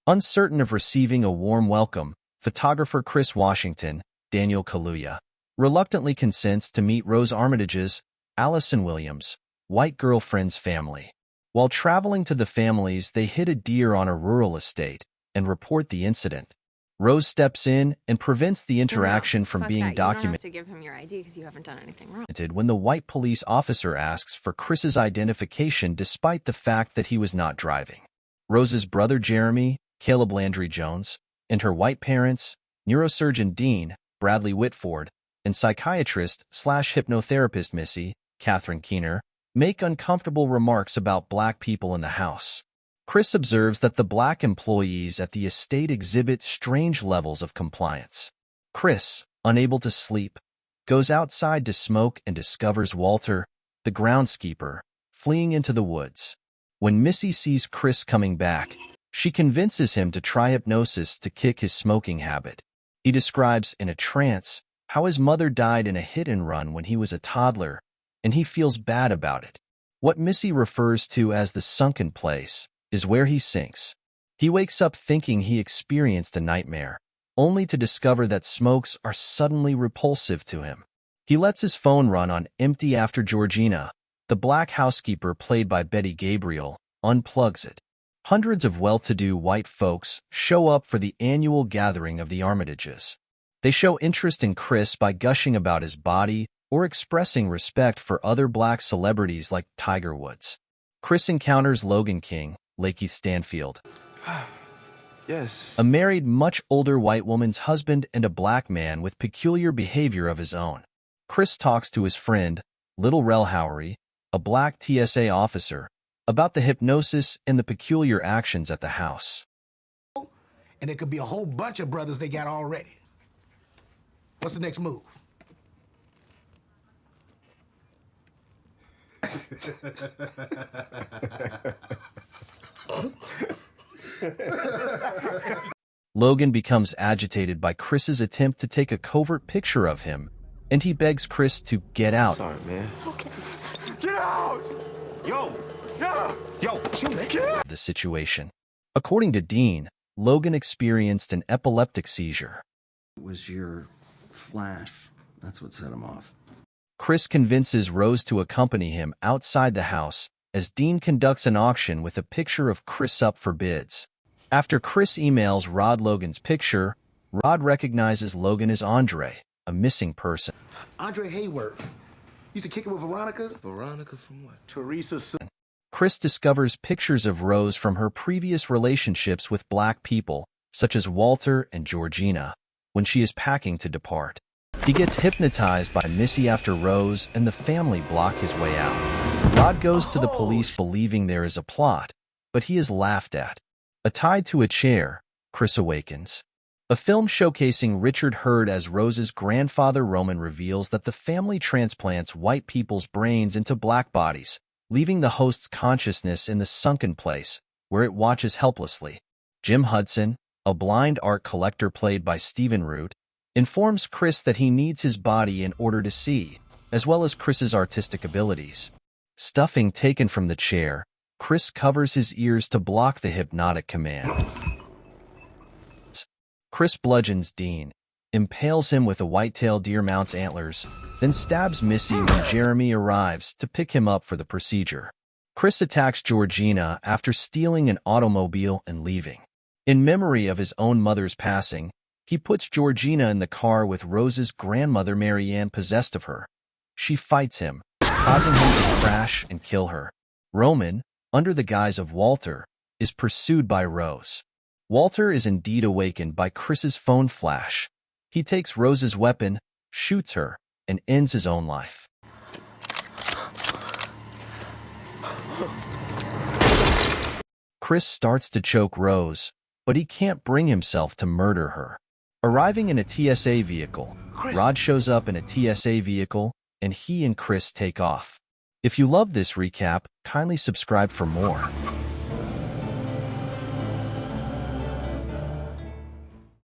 Uncertain of receiving a warm welcome, photographer Chris Washington, Daniel Kaluuya, reluctantly consents to meet Rose Armitage's, Allison Williams, white girlfriend's family. While traveling to the families, they hit a deer on a rural estate and report the incident. Rose steps in and prevents the interaction from being documented. You don't have to give him your ID because you haven't done anything wrong. When the white police officer asks for Chris's identification despite the fact that he was not driving. Rose's brother Jeremy, Caleb Landry Jones, and her white parents, neurosurgeon Dean, Bradley Whitford, and psychiatrist/hypnotherapist Missy, Catherine Keener, make uncomfortable remarks about black people in the house. Chris observes that the black employees at the estate exhibit strange levels of compliance. Chris, unable to sleep, goes outside to smoke and discovers Walter, the groundskeeper, fleeing into the woods. When Missy sees Chris coming back, she convinces him to try hypnosis to kick his smoking habit. He describes in a trance how his mother died in a hit-and-run when he was a toddler, and he feels bad about it. What Missy refers to as the sunken place is where he sinks. He wakes up thinking he experienced a nightmare, only to discover that smokes are suddenly repulsive to him. He lets his phone run on empty after Georgina, the black housekeeper played by Betty Gabriel, unplugs it. Hundreds of well-to-do white folks show up for the annual gathering of the Armitages. They show interest in Chris by gushing about his body or expressing respect for other black celebrities like Tiger Woods. Chris encounters Logan King, Lakeith Stanfield, yes, a married, much older white woman's husband and a black man with peculiar behavior of his own. Chris talks to his friend, Little Rel Howery, a black TSA officer, about the hypnosis and the peculiar actions at the house. And it could be a whole bunch of brothers they got already. What's the next move? Logan becomes agitated by Chris's attempt to take a covert picture of him, and he begs Chris to get out. Sorry, man. Okay. Get out! Yo! Chill, man. Get out! The situation. According to Dean, Logan experienced an epileptic seizure. It was your flash. That's what set him off. Chris convinces Rose to accompany him outside the house as Dean conducts an auction with a picture of Chris up for bids. After Chris emails Rod Logan's picture, Rod recognizes Logan as Andre, a missing person. Andre Hayward. Used to kick it with Veronica? Veronica from what? Teresa. Chris discovers pictures of Rose from her previous relationships with black people, such as Walter and Georgina, when she is packing to depart. He gets hypnotized by Missy after Rose and the family block his way out. Rod goes to the police believing there is a plot, but he is laughed at. Tied to a chair, Chris awakens. A film showcasing Richard Hurd as Rose's grandfather Roman reveals that the family transplants white people's brains into black bodies, leaving the host's consciousness in the sunken place, where it watches helplessly. Jim Hudson, a blind art collector played by Stephen Root, informs Chris that he needs his body in order to see, as well as Chris's artistic abilities. Stuffing taken from the chair, Chris covers his ears to block the hypnotic command. Chris bludgeons Dean, impales him with a white-tailed deer mount's antlers, then stabs Missy when Jeremy arrives to pick him up for the procedure. Chris attacks Georgina after stealing an automobile and leaving. In memory of his own mother's passing, he puts Georgina in the car with Rose's grandmother Marianne possessed of her. She fights him, causing him to crash and kill her. Roman, under the guise of Walter, is pursued by Rose. Walter is indeed awakened by Chris's phone flash. He takes Rose's weapon, shoots her, and ends his own life. Chris starts to choke Rose, but he can't bring himself to murder her. Arriving in a TSA vehicle, Rod shows up in a TSA vehicle, and he and Chris take off. If you love this recap, kindly subscribe for more.